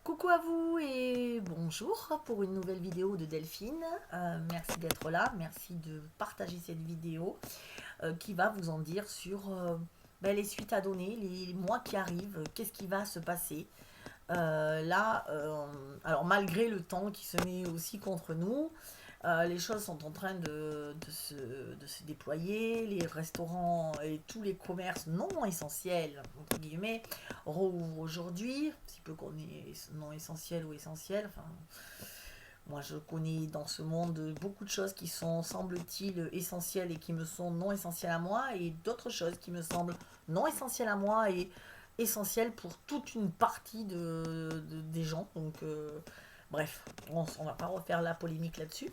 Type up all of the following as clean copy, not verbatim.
Coucou à vous et bonjour pour une nouvelle vidéo de Delphine. Merci d'être là, merci de partager cette vidéo qui va vous en dire sur les suites à donner, les mois qui arrivent, qu'est-ce qui va se passer. Alors malgré le temps qui se met aussi contre nous, les choses sont en train de se déployer. Les restaurants et tous les commerces non essentiels, entre guillemets, rouvrent aujourd'hui. Si peu qu'on est non essentiel ou essentiel. Enfin, moi, je connais dans ce monde beaucoup de choses qui sont, semble-t-il, essentielles et qui me sont non essentielles à moi, et d'autres choses qui me semblent non essentielles à moi et essentielles pour toute une partie des gens. Donc, bref, on ne va pas refaire la polémique là-dessus.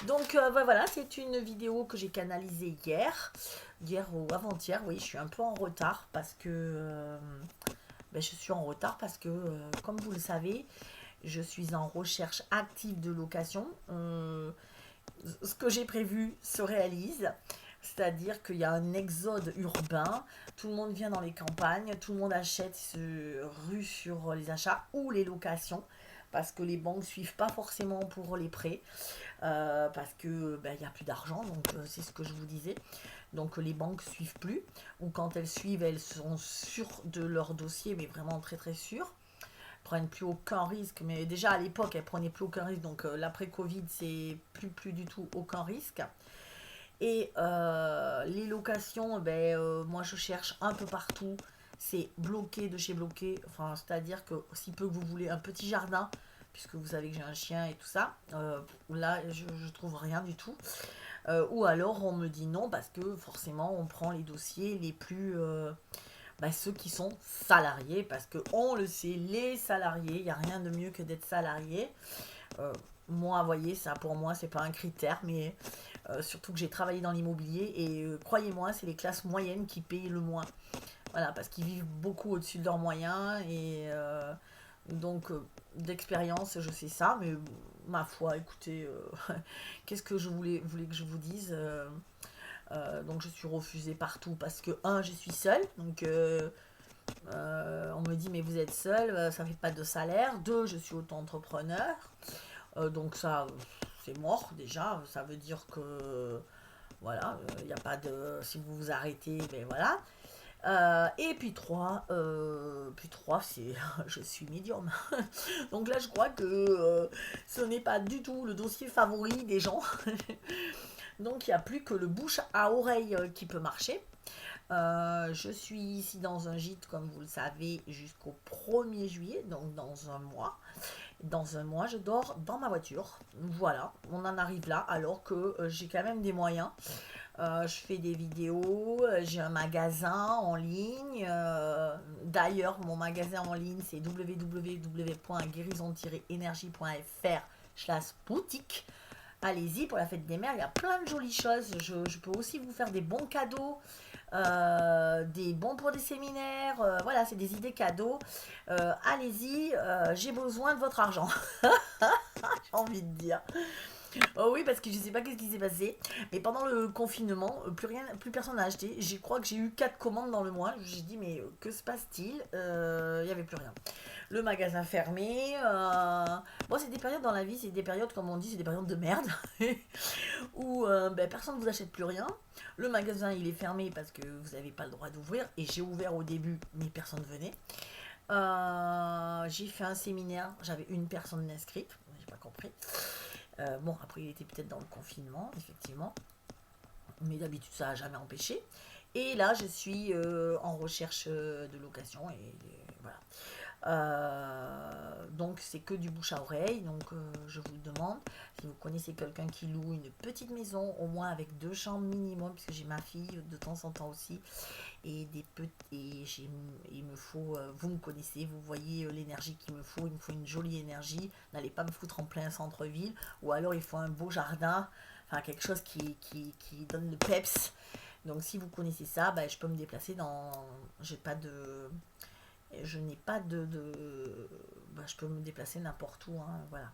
Donc voilà, c'est une vidéo que j'ai canalisée hier ou avant-hier. Oui, je suis un peu en retard parce que je suis en retard parce que, comme vous le savez, je suis en recherche active de location. Ce que j'ai prévu se réalise. C'est-à-dire qu'il y a un exode urbain, tout le monde vient dans les campagnes, tout le monde achète, se rue sur les achats ou les locations, parce que les banques ne suivent pas forcément pour les prêts, parce que il n'y a plus d'argent, donc c'est ce que je vous disais. Donc les banques suivent plus, ou quand elles suivent, elles sont sûres de leur dossier, mais vraiment très très sûres. Prennent plus aucun risque, mais déjà à l'époque elles prenaient plus aucun risque, donc l'après Covid c'est plus du tout aucun risque. Et les locations, moi je cherche un peu partout, c'est bloqué de chez bloqué, enfin c'est-à-dire que si peu que vous voulez un petit jardin, puisque vous savez que j'ai un chien et tout ça, là je trouve rien du tout. Ou alors on me dit non parce que forcément on prend les dossiers les plus ceux qui sont salariés, parce que on le sait, les salariés, il n'y a rien de mieux que d'être salarié. Euh, Moi, vous voyez, ça pour moi, c'est pas un critère, mais surtout que j'ai travaillé dans l'immobilier et croyez-moi, c'est les classes moyennes qui payent le moins. Voilà, parce qu'ils vivent beaucoup au-dessus de leurs moyens et donc d'expérience, je sais ça, mais ma foi, écoutez, qu'est-ce que je voulais que je vous dise donc je suis refusée partout parce que, un, je suis seule, donc on me dit mais vous êtes seule, ça fait pas de salaire. Deux, je suis auto-entrepreneur, donc ça c'est mort déjà, ça veut dire que voilà, il n'y a pas de, si vous vous arrêtez, ben voilà. Et puis trois, c'est je suis médium. Donc là, je crois que ce n'est pas du tout le dossier favori des gens. Donc il n'y a plus que le bouche à oreille qui peut marcher. Je suis ici dans un gîte, comme vous le savez, jusqu'au 1er juillet, donc dans un mois. Dans un mois, je dors dans ma voiture. Voilà, on en arrive là, alors que j'ai quand même des moyens. Je fais des vidéos, j'ai un magasin en ligne. D'ailleurs, mon magasin en ligne, c'est www.guérison-énergie.fr/boutique. Allez-y pour la fête des mères, il y a plein de jolies choses. Je peux aussi vous faire des bons cadeaux, des bons pour des séminaires. Voilà, c'est des idées cadeaux. Allez-y, j'ai besoin de votre argent, j'ai envie de dire. Oh oui, parce que je sais pas qu'est-ce qui s'est passé, mais pendant le confinement, plus rien, plus personne n'a acheté. Je crois que j'ai eu 4 commandes dans le mois. J'ai dit mais que se passe-t-il? Il n'y avait plus rien. Le magasin fermé. Bon, c'est des périodes dans la vie, c'est des périodes, comme on dit, c'est des périodes de merde où personne ne vous achète plus rien. Le magasin il est fermé parce que vous n'avez pas le droit d'ouvrir. Et j'ai ouvert au début, mais personne ne venait. J'ai fait un séminaire, j'avais une personne inscrite, j'ai pas compris. Bon, après, il était peut-être dans le confinement, effectivement. Mais d'habitude, ça n'a jamais empêché. Et là, je suis en recherche de location. Et voilà. Donc, c'est que du bouche à oreille. Donc, je vous le demande. Si vous connaissez quelqu'un qui loue une petite maison, au moins avec 2 chambres minimum, puisque j'ai ma fille de temps en temps aussi, et des petits, il me faut, vous me connaissez, vous voyez l'énergie qu'il me faut. Il me faut une jolie énergie. N'allez pas me foutre en plein centre-ville, ou alors il faut un beau jardin, enfin quelque chose qui donne le peps. Donc si vous connaissez ça, je peux me déplacer dans, j'ai pas de, je n'ai pas je peux me déplacer n'importe où, hein, voilà.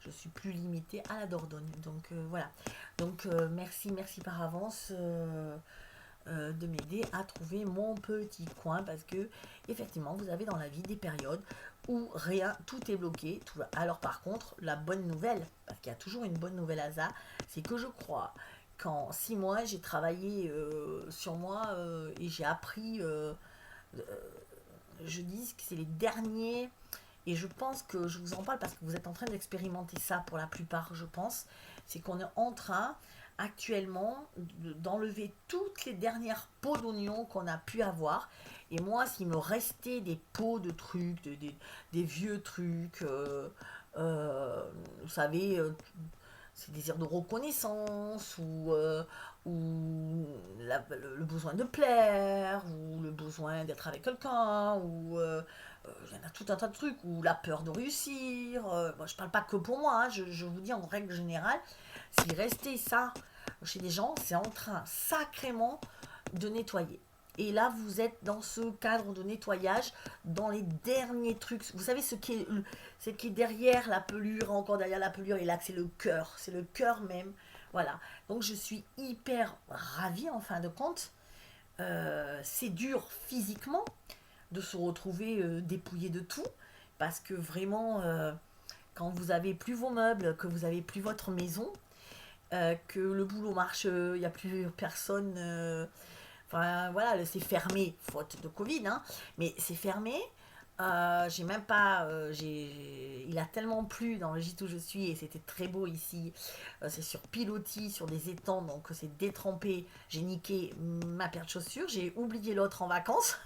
Je suis plus limitée à la Dordogne, donc voilà. Donc merci par avance. de m'aider à trouver mon petit coin parce que effectivement vous avez dans la vie des périodes où rien, tout est bloqué. Alors par contre, la bonne nouvelle, parce qu'il y a toujours une bonne nouvelle à ça, c'est que je crois qu'en 6 mois j'ai travaillé sur moi et j'ai appris, euh, je dis que c'est les derniers, et je pense que je vous en parle parce que vous êtes en train d'expérimenter ça pour la plupart, je pense, c'est qu'on est en train actuellement d'enlever toutes les dernières peaux d'oignon qu'on a pu avoir. Et moi, s'il me restait des peaux de trucs, des vieux trucs, vous savez, ces désirs de reconnaissance ou le besoin de plaire ou le besoin d'être avec quelqu'un ou il y en a tout un tas de trucs ou la peur de réussir. Bon, je parle pas que pour moi, hein, je vous dis en règle générale, s'il restait ça chez des gens, c'est en train sacrément de nettoyer. Et là, vous êtes dans ce cadre de nettoyage, dans les derniers trucs. Vous savez ce qui est derrière la pelure, encore derrière la pelure, et là, c'est le cœur même. Voilà. Donc, je suis hyper ravie en fin de compte. C'est dur physiquement de se retrouver dépouillé de tout, parce que vraiment, quand vous avez plus vos meubles, que vous avez plus votre maison, que le boulot marche, il n'y a plus personne. Enfin voilà, c'est fermé, faute de Covid, hein, mais c'est fermé. J'ai même pas. Il a tellement plu dans le gîte où je suis et c'était très beau ici. C'est sur pilotis, sur des étangs, donc c'est détrempé. J'ai niqué ma paire de chaussures. J'ai oublié l'autre en vacances.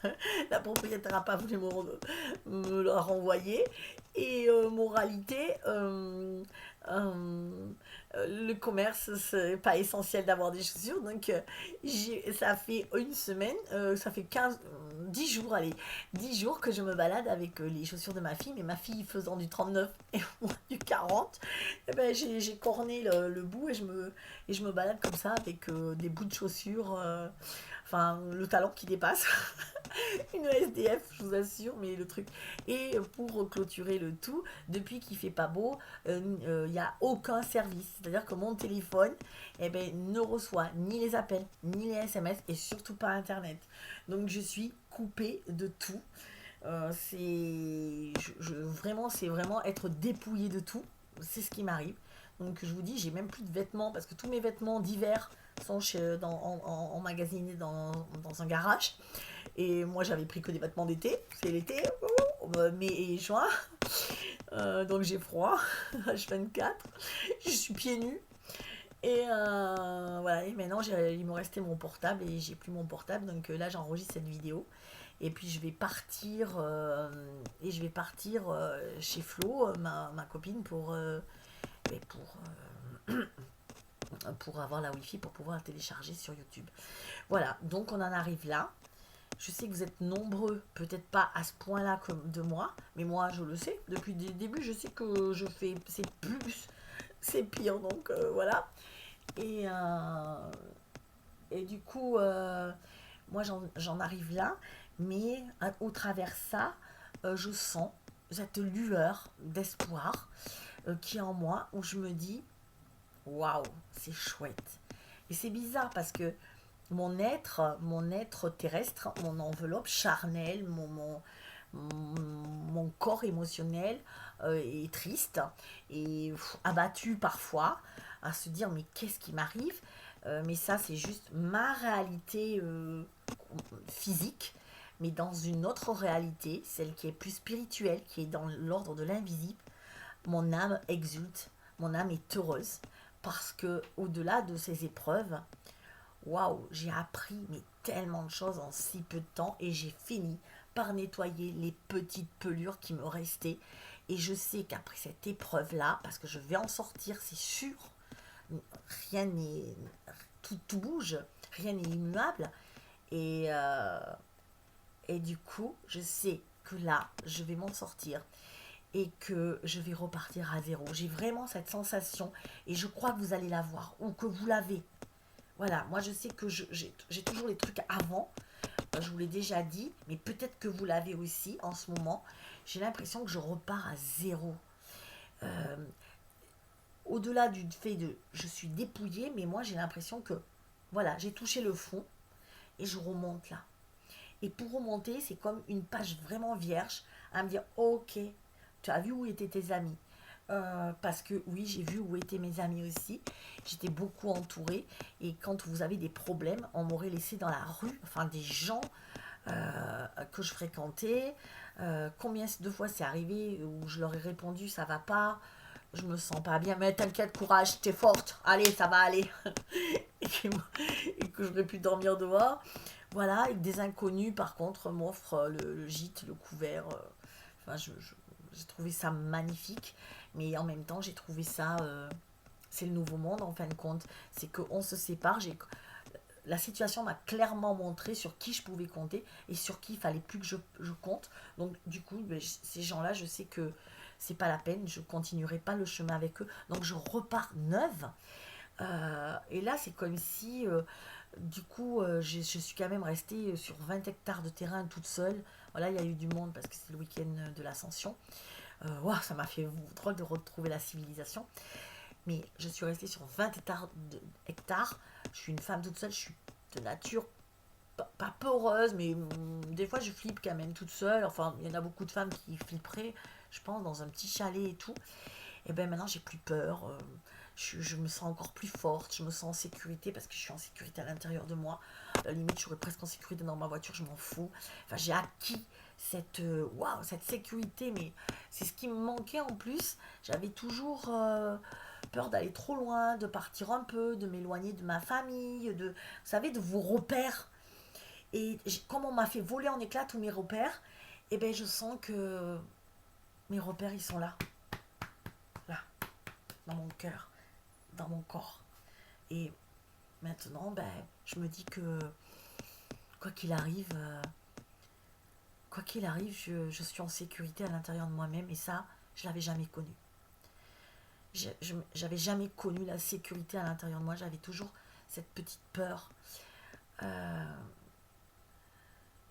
La propriétaire n'a pas voulu me la renvoyer. Et moralité, le commerce, c'est pas essentiel d'avoir des chaussures. Donc, ça fait une semaine, ça fait 10 jours, allez, 10 jours que je me balade avec les chaussures de ma fille. Mais ma fille faisant du 39 et moi du 40, eh ben, j'ai corné le bout et je me balade comme ça avec des bouts de chaussures. Enfin, le talon qui dépasse. Une SDF, je vous assure, mais le truc. Et pour clôturer le tout, depuis qu'il fait pas beau, il n'y a aucun service. C'est-à-dire que mon téléphone eh ben, ne reçoit ni les appels, ni les SMS et surtout pas Internet. Donc je suis coupée de tout. Vraiment, c'est vraiment être dépouillé de tout. C'est ce qui m'arrive. Donc je vous dis, j'ai même plus de vêtements parce que tous mes vêtements d'hiver sont emmagasinés dans un garage. Et moi, j'avais pris que des vêtements d'été. C'est l'été, mai et juin. Donc j'ai froid, H24. Je suis pieds nus. Et voilà, et maintenant il me restait mon portable et j'ai plus mon portable. Donc là, j'enregistre cette vidéo. Et puis je vais partir chez Flo, ma copine, pour avoir la wifi pour pouvoir télécharger sur YouTube. Voilà, donc on en arrive là. Je sais que vous êtes nombreux, peut-être pas à ce point-là comme de moi, mais moi je le sais. Depuis le début, je sais que c'est pire, donc voilà. Et, du coup, moi j'en arrive là, mais au travers ça, je sens cette lueur d'espoir qui est en moi, où je me dis, waouh, c'est chouette. Et c'est bizarre parce que mon être terrestre, mon enveloppe charnelle, mon corps émotionnel est triste et abattu parfois à se dire mais qu'est-ce qui m'arrive. Mais ça c'est juste ma réalité physique, mais dans une autre réalité, celle qui est plus spirituelle, qui est dans l'ordre de l'invisible, mon âme exulte, mon âme est heureuse parce que au-delà de ces épreuves, waouh, j'ai appris mais tellement de choses en si peu de temps et j'ai fini par nettoyer les petites pelures qui me restaient. Et je sais qu'après cette épreuve-là, parce que je vais en sortir, c'est sûr, rien n'est. Tout bouge, rien n'est immuable. Et, euh, et du coup, je sais que là, je vais m'en sortir et que je vais repartir à zéro. J'ai vraiment cette sensation et je crois que vous allez la voir ou que vous l'avez. Voilà, moi je sais que j'ai toujours les trucs avant, je vous l'ai déjà dit, mais peut-être que vous l'avez aussi en ce moment. J'ai l'impression que je repars à zéro. Euh, Au-delà du fait de je suis dépouillée, mais moi j'ai l'impression que voilà, j'ai touché le fond et je remonte là. Et pour remonter, c'est comme une page vraiment vierge à me dire, ok, tu as vu où étaient tes amis. Parce que oui, j'ai vu où étaient mes amis aussi. J'étais beaucoup entourée. Et quand vous avez des problèmes, on m'aurait laissé dans la rue, enfin des gens que je fréquentais. Combien de fois c'est arrivé où je leur ai répondu, ça va pas, je me sens pas bien, mais t'inquiète, courage, t'es forte, allez, ça va aller. Et que j'aurais pu dormir dehors. Voilà, et des inconnus, par contre, m'offrent le gîte, le couvert. Enfin, j'ai trouvé ça magnifique, mais en même temps, j'ai trouvé ça. C'est le nouveau monde, en fin de compte. C'est qu'on se sépare. La situation m'a clairement montré sur qui je pouvais compter et sur qui il fallait plus que je compte. Donc, du coup, ben, ces gens-là, je sais que c'est pas la peine. Je continuerai pas le chemin avec eux. Donc, je repars neuve. Et là, c'est comme si, du coup, je suis quand même restée sur 20 hectares de terrain toute seule. Voilà, il y a eu du monde parce que c'est le week-end de l'Ascension. Wow, ça m'a fait drôle de retrouver la civilisation. Mais je suis restée sur 20 hectares. Je suis une femme toute seule, je suis de nature pas peureuse, mais des fois je flippe quand même toute seule. Enfin, il y en a beaucoup de femmes qui flipperaient, je pense, dans un petit chalet et tout. Et bien maintenant, j'ai plus peur. Je me sens encore plus forte, je me sens en sécurité parce que je suis en sécurité à l'intérieur de moi. À la limite, je serais presque en sécurité dans ma voiture, je m'en fous. Enfin, j'ai acquis cette sécurité, mais c'est ce qui me manquait en plus. J'avais toujours peur d'aller trop loin, de partir un peu, de m'éloigner de ma famille, vous savez, de vos repères. Et comme on m'a fait voler en éclats tous mes repères, et ben je sens que mes repères, ils sont là, là, dans mon cœur, dans mon corps. Et maintenant, ben, je me dis que quoi qu'il arrive, je suis en sécurité à l'intérieur de moi-même et ça, je l'avais jamais connu. J'avais jamais connu la sécurité à l'intérieur de moi. J'avais toujours cette petite peur. Euh,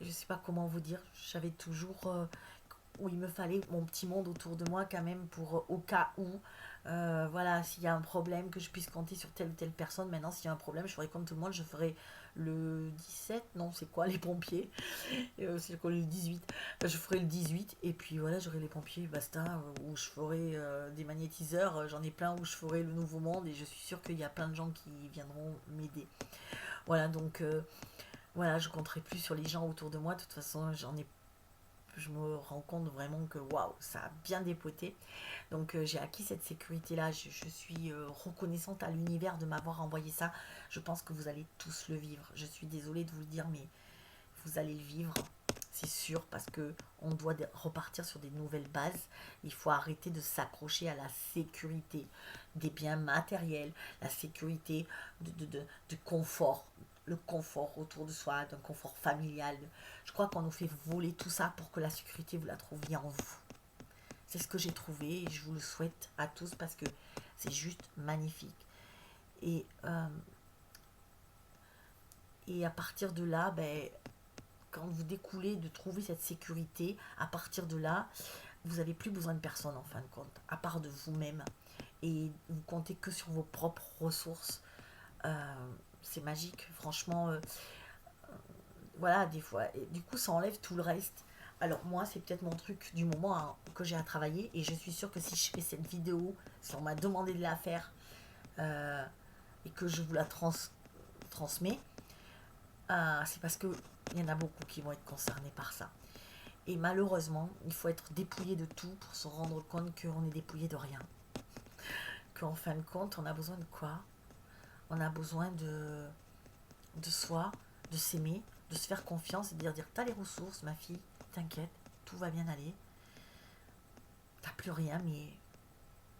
je sais pas comment vous dire. J'avais toujours où il me fallait mon petit monde autour de moi quand même pour au cas où voilà, s'il y a un problème que je puisse compter sur telle ou telle personne. Maintenant, s'il y a un problème, je ferai comme tout le monde, je ferai le 17, non, c'est quoi les pompiers, c'est quoi le 18, je ferai le 18 et puis voilà, j'aurai les pompiers, basta, où je ferai des magnétiseurs, j'en ai plein où je ferai le nouveau monde et je suis sûre qu'il y a plein de gens qui viendront m'aider. Voilà, donc voilà, je compterai plus sur les gens autour de moi, de toute façon, je me rends compte vraiment que waouh, ça a bien dépoté. Donc j'ai acquis cette sécurité-là. Je suis reconnaissante à l'univers de m'avoir envoyé ça. Je pense que vous allez tous le vivre. Je suis désolée de vous le dire, mais vous allez le vivre. C'est sûr, parce que on doit repartir sur des nouvelles bases. Il faut arrêter de s'accrocher à la sécurité des biens matériels, la sécurité de confort, le confort autour de soi, d'un confort familial. Je crois qu'on nous fait voler tout ça pour que la sécurité, vous la trouviez en vous. C'est ce que j'ai trouvé et je vous le souhaite à tous parce que c'est juste magnifique. Et, euh, et à partir de là, ben, quand vous découlez de trouver cette sécurité, à partir de là, vous n'avez plus besoin de personne en fin de compte, à part de vous-même. Et vous comptez que sur vos propres ressources. C'est magique, franchement. Voilà, des fois. Et du coup, ça enlève tout le reste. Alors moi, c'est peut-être mon truc du moment hein, que j'ai à travailler. Et je suis sûre que si je fais cette vidéo, si on m'a demandé de la faire euh, et que je vous la transmets, c'est parce qu'il y en a beaucoup qui vont être concernés par ça. Et malheureusement, il faut être dépouillé de tout pour se rendre compte qu'on est dépouillé de rien. Qu'en fin de compte, on a besoin de quoi? On a besoin de soi, de s'aimer, de se faire confiance et de dire t'as les ressources, ma fille, t'inquiète, tout va bien aller. T'as plus rien, mais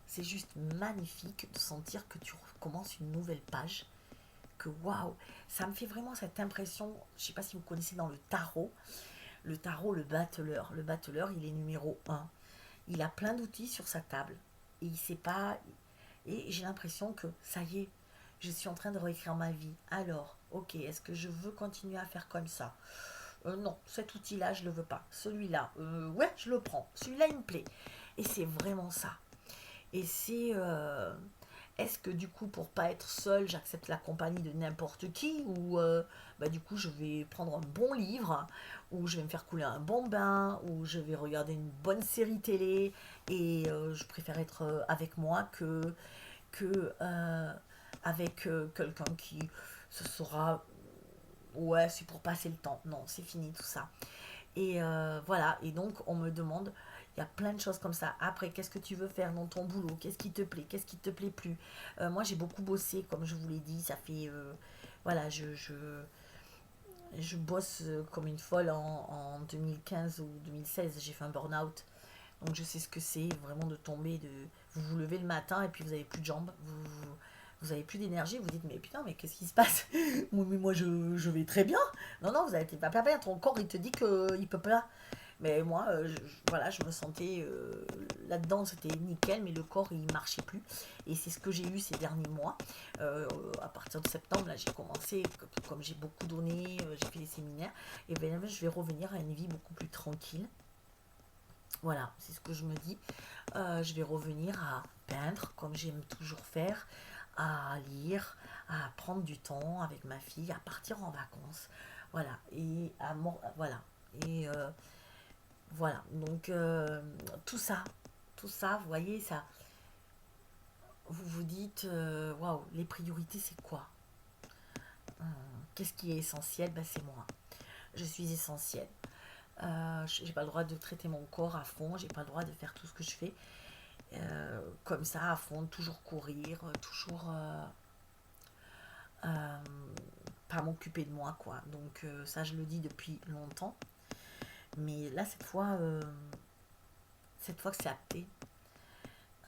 c'est juste magnifique de sentir que tu recommences une nouvelle page. Que waouh, ça me fait vraiment cette impression. Je sais pas si vous connaissez dans le tarot, le battleur. Le battleur, il est numéro un. Il a plein d'outils sur sa table et il sait pas. Et j'ai l'impression que ça y est, je suis en train de réécrire ma vie. Alors, ok, est-ce que je veux continuer à faire comme ça? Non, cet outil-là, je le veux pas. Celui-là, ouais, je le prends. Celui-là, il me plaît. Et c'est vraiment ça. Et Est-ce que du coup, pour pas être seule, j'accepte la compagnie de n'importe qui, ou bah, du coup, je vais prendre un bon livre, ou je vais me faire couler un bon bain, ou je vais regarder une bonne série télé, et je préfère être avec moi que avec quelqu'un qui ce sera ouais, c'est pour passer le temps. Non, c'est fini tout ça. Et voilà, et donc on me demande, il y a plein de choses comme ça. Après, qu'est-ce que tu veux faire dans ton boulot? Qu'est-ce qui te plaît? Qu'est-ce qui te plaît plus? Moi, j'ai beaucoup bossé, comme je vous l'ai dit, ça fait... voilà, je bosse comme une folle en 2015 ou 2016, j'ai fait un burn-out. Donc je sais ce que c'est vraiment de tomber, de vous vous levez le matin et puis vous avez plus de jambes, vous avez plus d'énergie, vous dites mais putain mais qu'est-ce qui se passe? Mais moi je vais très bien. Non non vous avez pas bien, ton corps il te dit qu'il peut pas. Mais moi voilà je me sentais là-dedans c'était nickel mais le corps il marchait plus et c'est ce que j'ai eu ces derniers mois. À partir de septembre là j'ai commencé comme j'ai beaucoup donné, j'ai fait des séminaires et bien je vais revenir à une vie beaucoup plus tranquille. Voilà, c'est ce que je me dis. Je vais revenir à peindre comme j'aime toujours faire, à lire, à prendre du temps avec ma fille, à partir en vacances. Voilà, et voilà. Et voilà, donc tout ça, vous voyez, ça, vous vous dites, waouh, les priorités, c'est quoi? Qu'est-ce qui est essentiel? Ben, c'est moi. Je suis essentielle. J'ai pas le droit de traiter mon corps à fond, j'ai pas le droit de faire tout ce que je fais comme ça à fond, toujours courir, toujours euh, pas m'occuper de moi quoi. Donc ça je le dis depuis longtemps, mais là cette fois que c'est acté,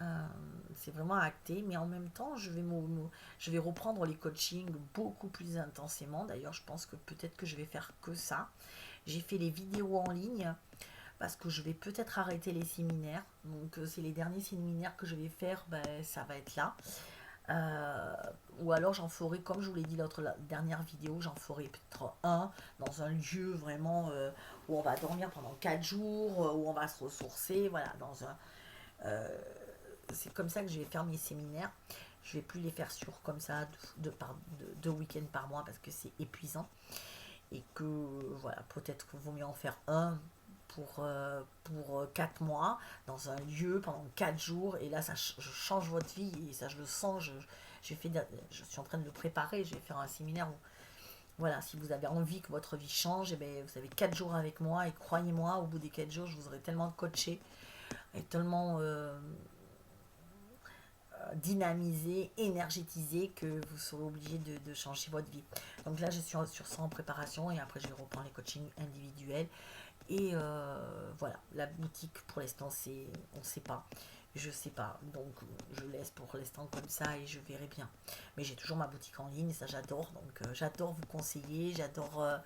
euh, c'est vraiment acté, mais en même temps je vais reprendre les coachings beaucoup plus intensément. D'ailleurs je pense que peut-être que je vais faire que ça. J'ai fait les vidéos en ligne parce que je vais peut-être arrêter les séminaires. Donc c'est les derniers séminaires que je vais faire, ben, ça va être là. Euh, ou alors j'en ferai, comme je vous l'ai dit la dernière vidéo, j'en ferai peut-être un dans un lieu vraiment où on va dormir pendant 4 jours, où on va se ressourcer, voilà, euh, c'est comme ça que je vais faire mes séminaires. Je vais plus les faire sur comme ça deux week-ends par mois parce que c'est épuisant et que voilà, peut-être qu'il vaut mieux en faire un pour 4 mois dans un lieu pendant 4 jours et là je change votre vie et ça je le sens, je suis en train de le préparer, je vais faire un séminaire où voilà, si vous avez envie que votre vie change, et bien, vous avez 4 jours avec moi et croyez-moi, au bout des 4 jours, je vous aurai tellement coaché et tellement dynamisé, énergétisé que vous serez obligé de changer votre vie. Donc là, je suis sur ça en préparation et après, je vais reprendre les coachings individuels. Et voilà, la boutique pour l'instant, on ne sait pas. Je sais pas, donc je laisse pour l'instant comme ça et je verrai bien. Mais j'ai toujours ma boutique en ligne et ça j'adore, donc j'adore vous conseiller, j'adore,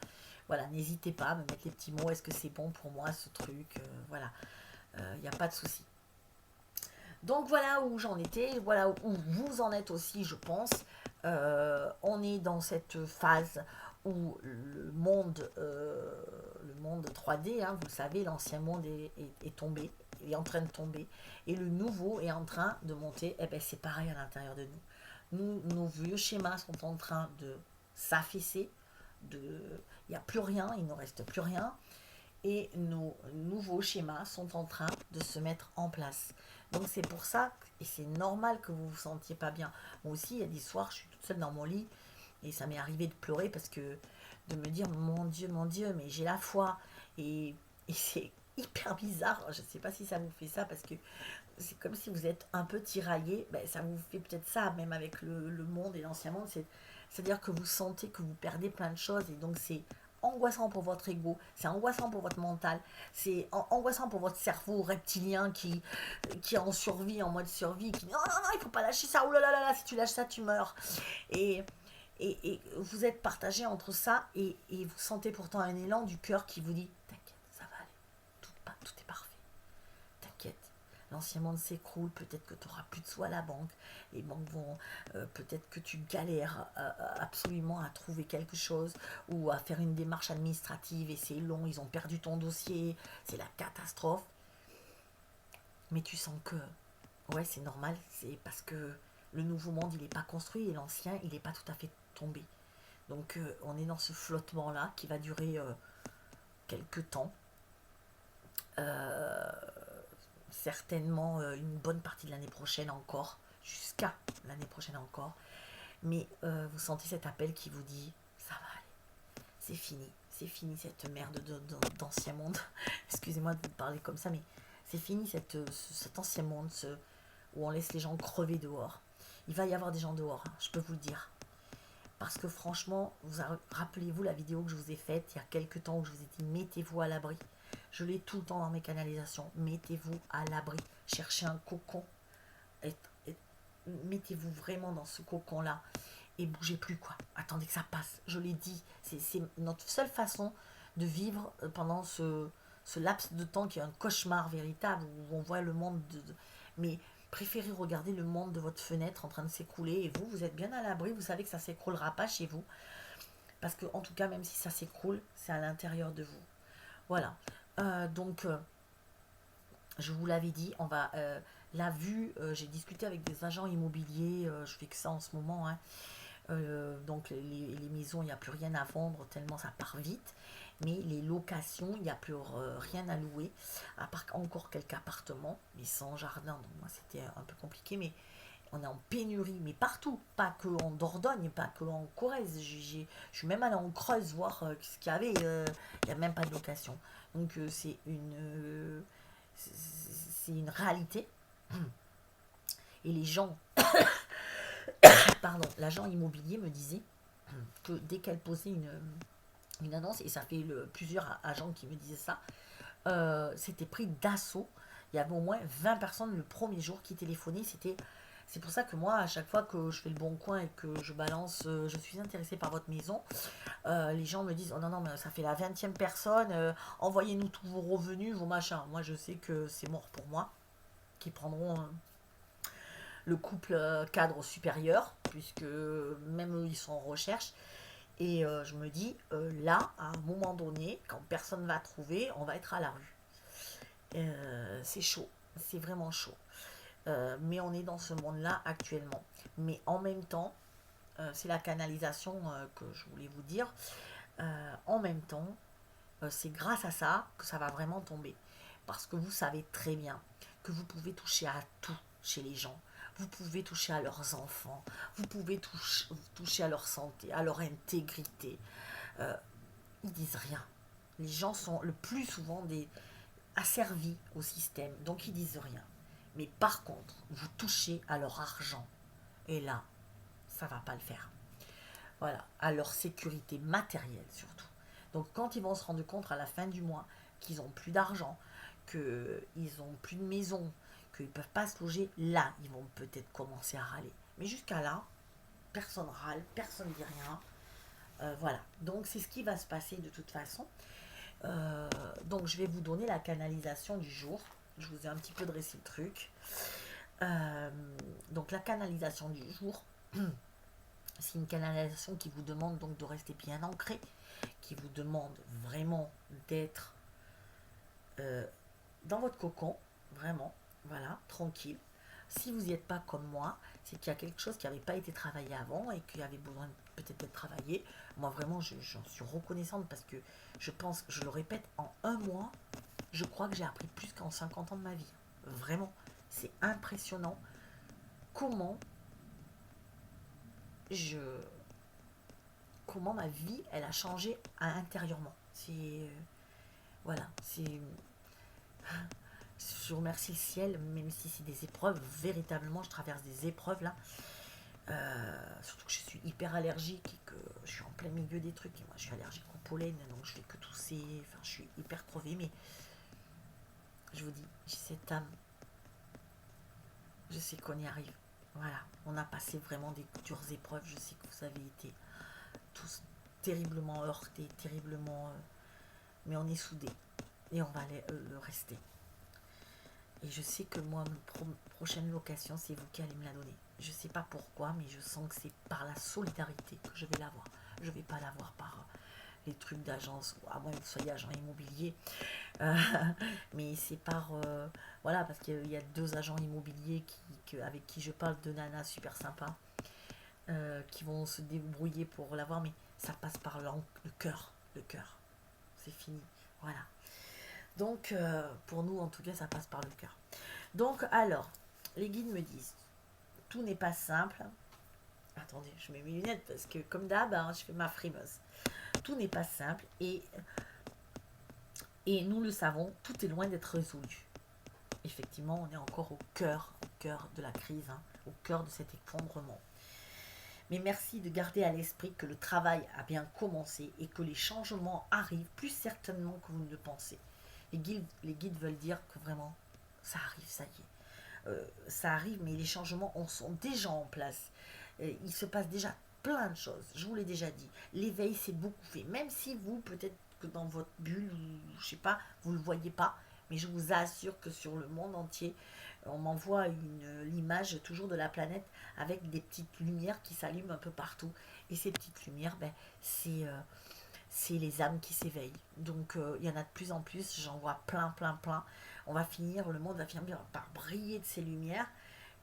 voilà, n'hésitez pas à me mettre les petits mots, est-ce que c'est bon pour moi ce truc, voilà, il n'y a pas de souci. Donc voilà où j'en étais, voilà où vous en êtes aussi, je pense. On est dans cette phase où le monde 3D, hein, vous le savez, l'ancien monde est tombé, est en train de tomber, et le nouveau est en train de monter. Et bien c'est pareil à l'intérieur de nous. Nos vieux schémas sont en train de s'affaisser, il n'y a plus rien, il ne reste plus rien et nos nouveaux schémas sont en train de se mettre en place. Donc c'est pour ça, et c'est normal que vous vous sentiez pas bien. Moi aussi, il y a des soirs, je suis toute seule dans mon lit, et ça m'est arrivé de pleurer parce que, de me dire, mon Dieu, mais j'ai la foi. Et c'est hyper bizarre, je ne sais pas si ça vous fait ça, parce que c'est comme si vous êtes un peu tiraillé, ben, ça vous fait peut-être ça, même avec le monde et l'ancien monde, c'est-à-dire que vous sentez que vous perdez plein de choses, et donc c'est angoissant pour votre ego, c'est angoissant pour votre mental, c'est angoissant pour votre cerveau reptilien qui est en survie, en mode survie, qui dit non, non, non, il faut pas lâcher ça, oh là là là, là si tu lâches ça, tu meurs. Et, et vous êtes partagé entre ça et vous sentez pourtant un élan du cœur qui vous dit t'inquiète, ça va aller, tout est parfait. T'inquiète, l'ancien monde s'écroule, peut-être que tu n'auras plus de sous à la banque, les banques vont, peut-être que tu galères absolument à trouver quelque chose ou à faire une démarche administrative et c'est long, ils ont perdu ton dossier, c'est la catastrophe. Mais tu sens que, ouais, c'est normal, c'est parce que Le nouveau monde, il n'est pas construit et l'ancien, il n'est pas tout à fait tombé. Donc on est dans ce flottement-là qui va durer quelques temps. Euh, Certainement une bonne partie de l'année prochaine encore, jusqu'à l'année prochaine encore. Mais vous sentez cet appel qui vous dit, ça va aller, c'est fini cette merde d'ancien monde. Excusez-moi de vous parler comme ça, mais c'est fini cet ancien monde où on laisse les gens crever dehors. Il va y avoir des gens dehors, hein, je peux vous le dire. Parce que franchement, rappelez-vous la vidéo que je vous ai faite il y a quelques temps où je vous ai dit mettez-vous à l'abri. Je l'ai tout le temps dans mes canalisations. Mettez-vous à l'abri. Cherchez un cocon. Mettez-vous vraiment dans ce cocon-là. Et bougez plus, quoi. Attendez que ça passe. Je l'ai dit. C'est notre seule façon de vivre pendant ce laps de temps qui est un cauchemar véritable où on voit le monde mais préférez regarder le monde de votre fenêtre en train de s'écrouler et vous êtes bien à l'abri, vous savez que ça s'écroulera pas chez vous. Parce que en tout cas, même si ça s'écroule, c'est à l'intérieur de vous. Voilà. Donc, je vous l'avais dit, on va... la vue, j'ai discuté avec des agents immobiliers, je fais que ça en ce moment, hein. Donc les maisons, il n'y a plus rien à vendre tellement ça part vite. Mais les locations, il n'y a plus rien à louer, à part encore quelques appartements, mais sans jardin. Donc moi, c'était un peu compliqué, mais on est en pénurie, mais partout, pas que en Dordogne, pas que en Corrèze. Je suis même allée en Creuse voir ce qu'il y avait, il n'y a même pas de location. Donc c'est une réalité. Et les gens, pardon, l'agent immobilier me disait que dès qu'elle posait une annonce, et ça fait plusieurs agents qui me disaient ça, c'était pris d'assaut. Il y avait au moins 20 personnes le premier jour qui téléphonaient. C'est pour ça que moi, à chaque fois que je fais le bon coin et que je balance, je suis intéressée par votre maison, les gens me disent, oh non, non, mais ça fait la 20e personne, envoyez-nous tous vos revenus, vos machins. Moi, je sais que c'est mort pour moi, qui prendront le couple cadre supérieur, puisque même eux, ils sont en recherche. Et je me dis, là, à un moment donné, quand personne ne va trouver, on va être à la rue. C'est chaud, c'est vraiment chaud. Mais on est dans ce monde-là actuellement. Mais en même temps, c'est la canalisation que je voulais vous dire. En même temps, c'est grâce à ça que ça va vraiment tomber. Parce que vous savez très bien que vous pouvez toucher à tout chez les gens. Vous pouvez toucher à leurs enfants, vous pouvez toucher à leur santé, à leur intégrité. Ils disent rien. Les gens sont le plus souvent asservis au système, donc ils disent rien. Mais par contre, vous touchez à leur argent. Et là, ça ne va pas le faire. Voilà, à leur sécurité matérielle surtout. Donc quand ils vont se rendre compte à la fin du mois qu'ils n'ont plus d'argent, qu'ils n'ont plus de maison, qu'ils ne peuvent pas se loger, là, ils vont peut-être commencer à râler. Mais jusqu'à là, personne râle, personne ne dit rien. Voilà, donc c'est ce qui va se passer de toute façon. Donc je vais vous donner la canalisation du jour. Je vous ai un petit peu dressé le truc. Donc la canalisation du jour, c'est une canalisation qui vous demande donc de rester bien ancré, qui vous demande vraiment d'être dans votre cocon, vraiment, voilà, tranquille. Si vous n'y êtes pas comme moi, c'est qu'il y a quelque chose qui n'avait pas été travaillé avant et qui avait besoin peut-être d'être travaillé. Moi vraiment, j'en suis reconnaissante parce que je pense, je le répète, en un mois, je crois que j'ai appris plus qu'en 50 ans de ma vie. Vraiment, c'est impressionnant comment comment ma vie, elle a changé intérieurement. Voilà, je remercie le ciel, même si c'est des épreuves, véritablement, je traverse des épreuves là. Surtout que je suis hyper allergique et que je suis en plein milieu des trucs. Et moi, je suis allergique au pollen, donc je fais que tousser. Enfin, je suis hyper crevée, mais je vous dis, j'ai cette âme. Je sais qu'on y arrive. Voilà, on a passé vraiment des dures épreuves. Je sais que vous avez été tous terriblement heurtés, terriblement... mais on est soudés et on va le rester. Et je sais que moi, ma prochaine location, c'est vous qui allez me la donner. Je sais pas pourquoi, mais je sens que c'est par la solidarité que je vais l'avoir. Je vais pas l'avoir par les trucs d'agence, à moins que vous soyez agent immobilier. Euh, mais c'est par... voilà, parce qu'il y a deux agents immobiliers avec qui je parle, de nanas super sympas, qui vont se débrouiller pour l'avoir, mais ça passe par le cœur. Le cœur. C'est fini. Voilà. Donc, pour nous, en tout cas, ça passe par le cœur. Donc, alors, les guides me disent, tout n'est pas simple. Attendez, je mets mes lunettes parce que, comme d'hab, hein, je fais ma frimeuse. Tout n'est pas simple et nous le savons, tout est loin d'être résolu. Effectivement, on est encore au cœur de la crise, hein, au cœur de cet effondrement. Mais merci de garder à l'esprit que le travail a bien commencé et que les changements arrivent plus certainement que vous ne le pensez. Les guides veulent dire que vraiment, ça arrive, ça y est. Ça arrive, mais les changements sont déjà en place. Il se passe déjà plein de choses. Je vous l'ai déjà dit. L'éveil, c'est beaucoup fait. Même si vous, peut-être que dans votre bulle, je sais pas, vous ne le voyez pas, mais je vous assure que sur le monde entier, on m'envoie l'image toujours de la planète avec des petites lumières qui s'allument un peu partout. Et ces petites lumières, ben, c'est les âmes qui s'éveillent. Donc il y en a de plus en plus, j'en vois plein, plein, plein. Le monde va finir par briller de ces lumières.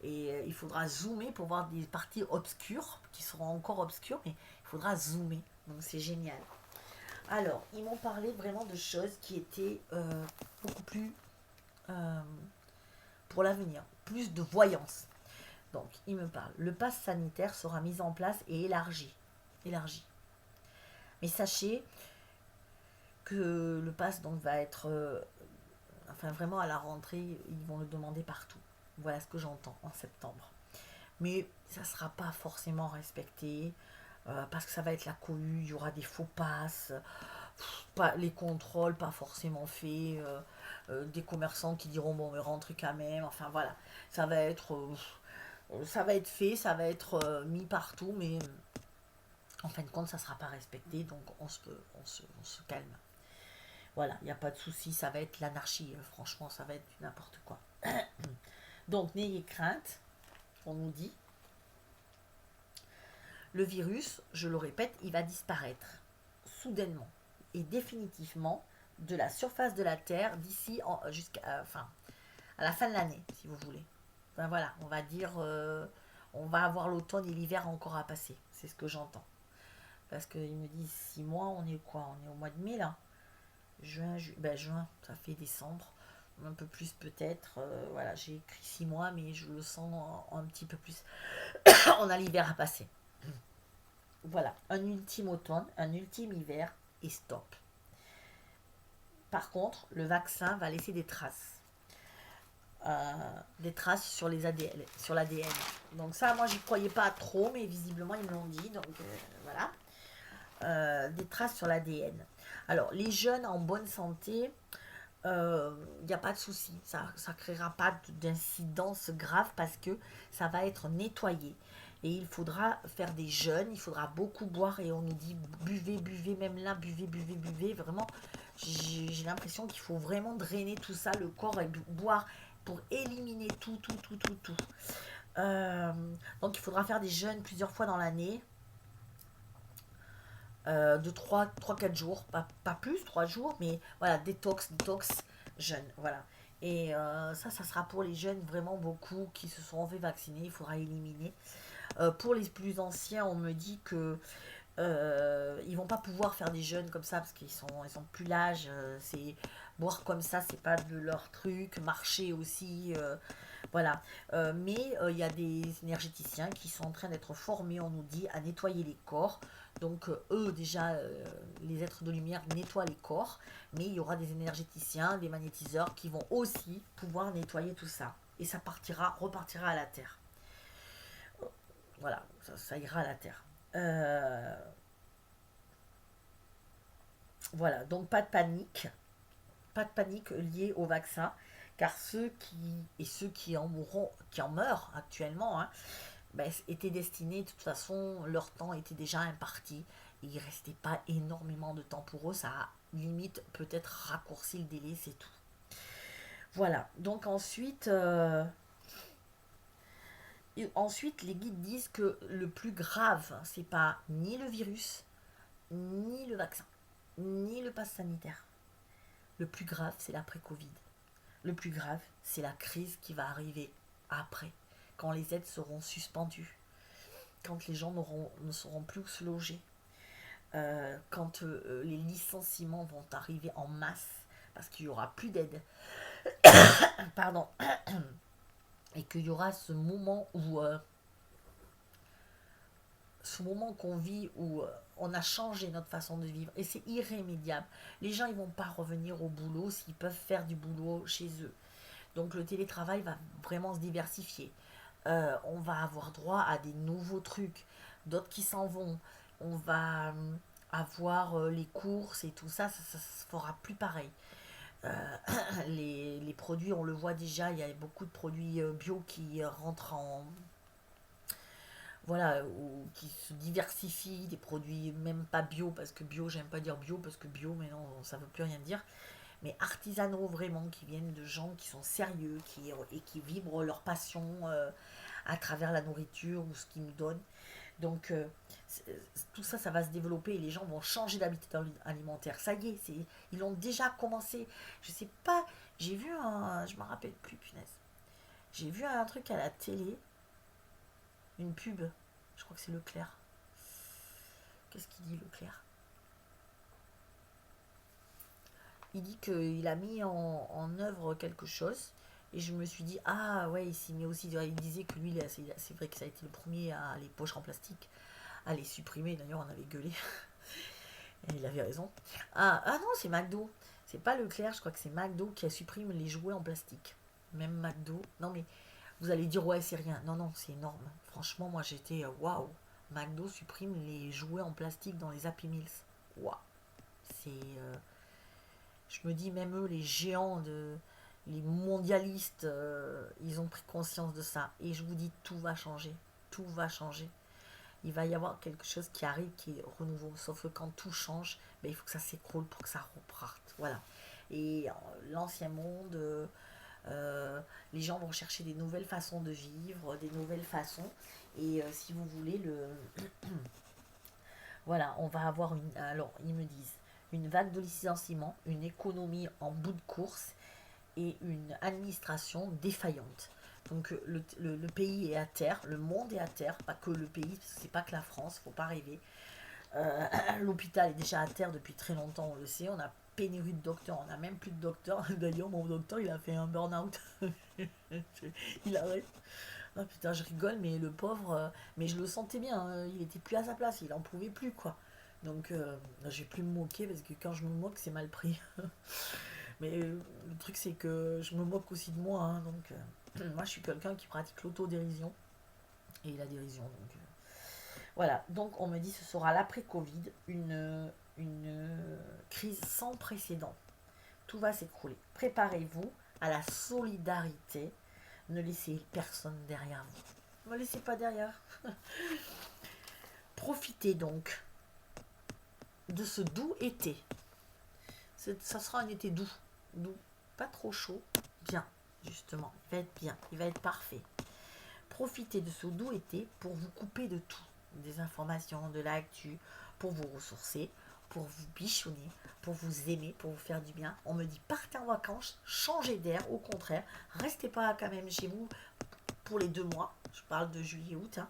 Et il faudra zoomer pour voir des parties obscures, qui seront encore obscures, mais il faudra zoomer. Donc c'est génial. Alors, ils m'ont parlé vraiment de choses qui étaient beaucoup plus euh, pour l'avenir, plus de voyance. Donc, ils me parlent. Le pass sanitaire sera mis en place et élargi. Élargi. Mais sachez que le pass donc va être, enfin vraiment à la rentrée, ils vont le demander partout. Voilà ce que j'entends en septembre. Mais ça ne sera pas forcément respecté parce que ça va être la cohue, il y aura des faux passes, pas, les contrôles pas forcément faits, des commerçants qui diront bon mais rentrez quand même, enfin voilà, ça va être fait, ça va être mis partout, mais en fin de compte ça ne sera pas respecté, donc on se calme. Voilà, il n'y a pas de souci, ça va être l'anarchie, franchement ça va être n'importe quoi. Donc n'ayez crainte, on nous dit, le virus, je le répète, il va disparaître soudainement et définitivement de la surface de la Terre d'ici jusqu'à à la fin de l'année, si vous voulez. Ben voilà, on va dire, on va avoir l'automne et l'hiver encore à passer. C'est ce que j'entends. Parce qu'ils me disent 6 mois, on est quoi? On est au mois de mai là. Juin, ça fait décembre. Un peu plus peut-être. Voilà, j'ai écrit 6 mois, mais je le sens un petit peu plus. On a l'hiver à passer. Voilà, un ultime automne, un ultime hiver et stop. Par contre, le vaccin va laisser des traces sur les ADN, sur l'ADN. Donc ça, moi, j'y croyais pas trop, mais visiblement, ils me l'ont dit. Donc voilà, des traces sur l'ADN. Alors, les jeunes en bonne santé, il n'y a pas de souci. Ça ne créera pas d'incidence grave parce que ça va être nettoyé. Et il faudra faire des jeûnes, il faudra beaucoup boire et on nous dit buvez, buvez, même là, buvez, buvez, buvez. Vraiment, j'ai l'impression qu'il faut vraiment drainer tout ça, le corps, et boire pour éliminer tout, tout, tout, tout, tout. Euh, donc il faudra faire des jeûnes plusieurs fois dans l'année, de 3-4 jours, pas plus, 3 jours, mais voilà, détox, jeûne, voilà. Et ça sera pour les jeunes, vraiment beaucoup qui se sont fait vacciner, il faudra éliminer. Pour les plus anciens, on me dit que ils vont pas pouvoir faire des jeûnes comme ça parce ils ont plus l'âge. C'est boire comme ça, c'est pas de leur truc. Marcher aussi, voilà. Mais il y a des énergéticiens qui sont en train d'être formés, on nous dit, à nettoyer les corps. Donc eux déjà, les êtres de lumière nettoient les corps, mais il y aura des énergéticiens, des magnétiseurs qui vont aussi pouvoir nettoyer tout ça. Et ça repartira à la terre. Voilà, ça ira à la terre. Voilà, donc pas de panique liée au vaccin, car ceux qui en mourront, qui en meurent actuellement, hein, ben, étaient destinés, de toute façon, leur temps était déjà imparti, et il restait pas énormément de temps pour eux, ça a limite peut-être raccourci le délai, c'est tout. Voilà, donc ensuite les guides disent que le plus grave, c'est pas ni le virus, ni le vaccin. ni le pass sanitaire. Le plus grave, c'est l'après-Covid. Le plus grave, c'est la crise qui va arriver après, quand les aides seront suspendues, quand les gens ne sauront plus où se loger, quand les licenciements vont arriver en masse, parce qu'il n'y aura plus d'aide, pardon, et qu'il y aura ce moment qu'on vit où on a changé notre façon de vivre et c'est irrémédiable. Les gens ils vont pas revenir au boulot s'ils peuvent faire du boulot chez eux. Donc le télétravail va vraiment se diversifier. On va avoir droit à des nouveaux trucs, d'autres qui s'en vont. On va avoir les courses et tout ça, ça se fera plus pareil. Les produits, on le voit déjà, il y a beaucoup de produits bio qui rentrent en, voilà, ou qui se diversifient, des produits même pas bio, parce que bio, j'aime pas dire bio, parce que bio, mais non, ça veut plus rien dire, mais artisanaux vraiment, qui viennent de gens qui sont sérieux, et qui vibrent leur passion à travers la nourriture ou ce qu'ils nous donnent. Donc, tout ça, ça va se développer et les gens vont changer d'habitude alimentaire. Ça y est, ils ont déjà commencé. Je sais pas, j'ai vu je me rappelle plus, punaise. J'ai vu un truc à la télé, une pub, je crois que c'est Leclerc. Qu'est-ce qu'il dit Leclerc? Il dit qu'il a mis en œuvre quelque chose. Et je me suis dit, ah ouais, il s'y met aussi. Il disait que lui, c'est vrai que ça a été le premier à les poches en plastique, à les supprimer. D'ailleurs, on avait gueulé. Et il avait raison. Ah non, c'est McDo. C'est pas Leclerc, je crois que c'est McDo qui a supprimé les jouets en plastique. Même McDo. Non mais, vous allez dire, ouais, c'est rien. Non, non, c'est énorme. Franchement, moi j'étais, waouh. McDo supprime les jouets en plastique dans les Happy Meals. Waouh. C'est. Je me dis, même eux, les géants, les mondialistes, ils ont pris conscience de ça. Et je vous dis, tout va changer. Tout va changer. Il va y avoir quelque chose qui arrive qui est renouveau. Sauf que quand tout change, ben, il faut que ça s'écroule pour que ça reparte. Voilà. Et l'ancien monde, les gens vont chercher des nouvelles façons de vivre, des nouvelles façons. Et si vous voulez, voilà, on va avoir alors, ils me disent, une vague de licenciements, une économie en bout de course et une administration défaillante. Donc le pays est à terre, le monde est à terre, pas que le pays, parce que c'est pas que la France, faut pas rêver. L'hôpital est déjà à terre depuis très longtemps, on le sait, on a pénurie de docteurs, on n'a même plus de docteurs. D'ailleurs, mon docteur, il a fait un burn-out. Il arrête. Ah putain, je rigole, mais le pauvre, mais je le sentais bien, hein, il était plus à sa place, il en pouvait plus, quoi. Donc, je vais plus me moquer parce que quand je me moque, c'est mal pris. Mais le truc, c'est que je me moque aussi de moi, hein, donc moi, je suis quelqu'un qui pratique l'autodérision et la dérision. Donc, voilà, donc on me dit ce sera l'après-Covid, une crise sans précédent. Tout va s'écrouler. Préparez-vous à la solidarité. Ne laissez personne derrière vous. Ne me laissez pas derrière. Profitez donc de ce doux été. Ça sera un été doux. Doux. Pas trop chaud. Bien, justement. Il va être bien. Il va être parfait. Profitez de ce doux été pour vous couper de tout. Des informations, de l'actu, pour vous ressourcer, pour vous bichonner, pour vous aimer, pour vous faire du bien. On me dit partez en vacances, changez d'air, au contraire, restez pas quand même chez vous pour les 2 mois. Je parle de juillet-août, hein,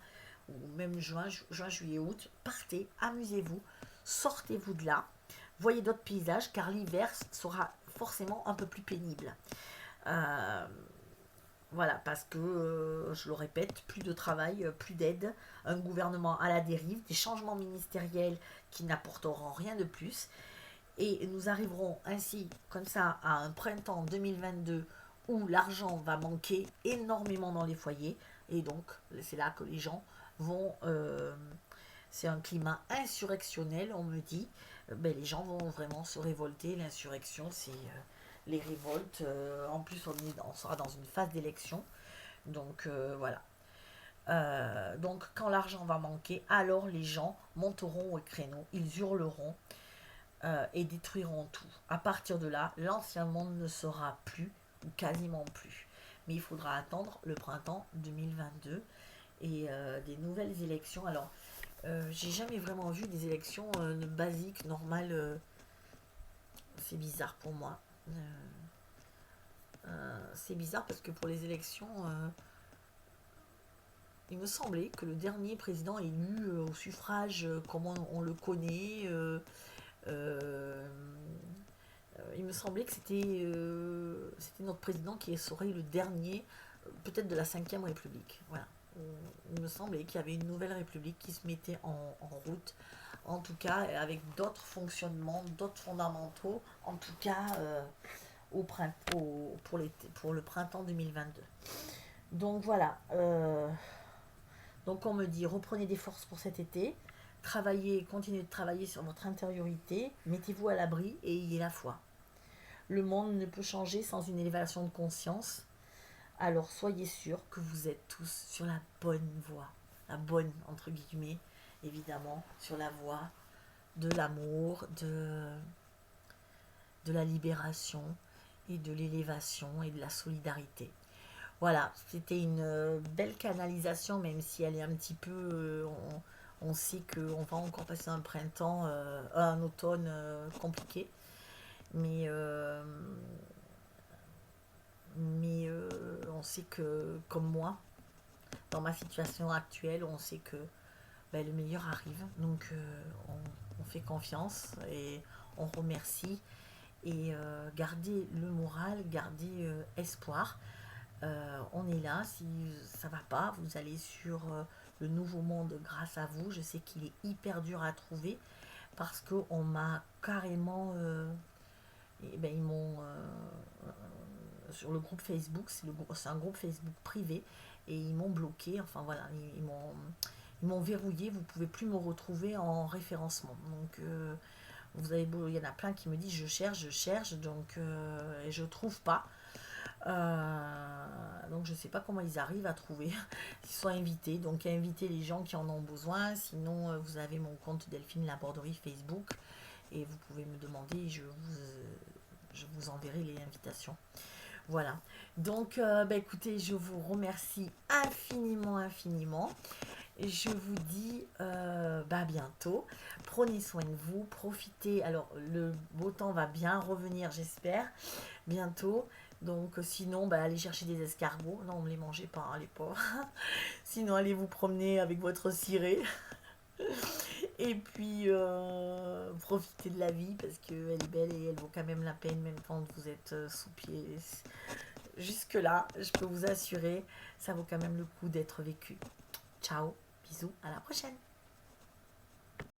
ou même juin, juillet, août. Partez, amusez-vous, sortez-vous de là, voyez d'autres paysages, car l'hiver sera forcément un peu plus pénible. Voilà, parce que, je le répète, plus de travail, plus d'aide, un gouvernement à la dérive, des changements ministériels qui n'apporteront rien de plus. Et nous arriverons ainsi, comme ça, à un printemps 2022 où l'argent va manquer énormément dans les foyers. Et donc, c'est là que les gens vont... c'est un climat insurrectionnel, on me dit. Ben, les gens vont vraiment se révolter. L'insurrection, c'est les révoltes. En plus, on sera dans une phase d'élection. Donc, voilà. Donc, quand l'argent va manquer, alors les gens monteront au créneau. Ils hurleront et détruiront tout. À partir de là, l'ancien monde ne sera plus, ou quasiment plus. Mais il faudra attendre le printemps 2022 et des nouvelles élections. Alors, j'ai jamais vraiment vu des élections basiques, normales, c'est bizarre pour moi. C'est bizarre parce que pour les élections, il me semblait que le dernier président élu au suffrage, comme on le connaît, euh, il me semblait que c'était notre président qui serait le dernier, peut-être de la Cinquième République. Voilà. Il me semblait qu'il y avait une nouvelle République qui se mettait en route, en tout cas avec d'autres fonctionnements, d'autres fondamentaux, en tout cas pour le printemps 2022. Donc voilà. Donc on me dit reprenez des forces pour cet été, travaillez, continuez de travailler sur votre intériorité, mettez-vous à l'abri et ayez la foi. Le monde ne peut changer sans une élévation de conscience. Alors soyez sûrs que vous êtes tous sur la bonne voie. La bonne, entre guillemets, évidemment, sur la voie de l'amour, de la libération et de l'élévation et de la solidarité. Voilà, c'était une belle canalisation, même si elle est un petit peu... on sait qu'on va encore passer un printemps, un automne compliqué. Mais on sait que, comme moi, dans ma situation actuelle, on sait que le meilleur arrive. Donc on fait confiance et on remercie. Et gardez le moral, gardez espoir. On est là. Si ça va pas, vous allez sur le nouveau monde grâce à vous. Je sais qu'il est hyper dur à trouver parce qu'on m'a carrément... ils m'ont sur le groupe Facebook, c'est un groupe Facebook privé, et ils m'ont bloqué, enfin voilà, ils m'ont verrouillé, vous pouvez plus me retrouver en référencement. Donc il y en a plein qui me disent je cherche, donc et je trouve pas. Donc je sais pas comment ils arrivent à trouver. Ils sont invités, donc invitez les gens qui en ont besoin. Sinon vous avez mon compte Delphine Laborderie Facebook et vous pouvez me demander, je vous enverrai les invitations. Voilà. Donc, écoutez, je vous remercie infiniment, infiniment. Je vous dis à bientôt. Prenez soin de vous, profitez. Alors, le beau temps va bien revenir, j'espère, bientôt. Donc, sinon, allez chercher des escargots. Non, ne les mangez pas, hein, les pauvres. Sinon, allez vous promener avec votre ciré. Et puis, profitez de la vie parce qu'elle est belle et elle vaut quand même la peine, même quand vous êtes sous pied. Jusque-là, je peux vous assurer, ça vaut quand même le coup d'être vécu. Ciao, bisous, à la prochaine.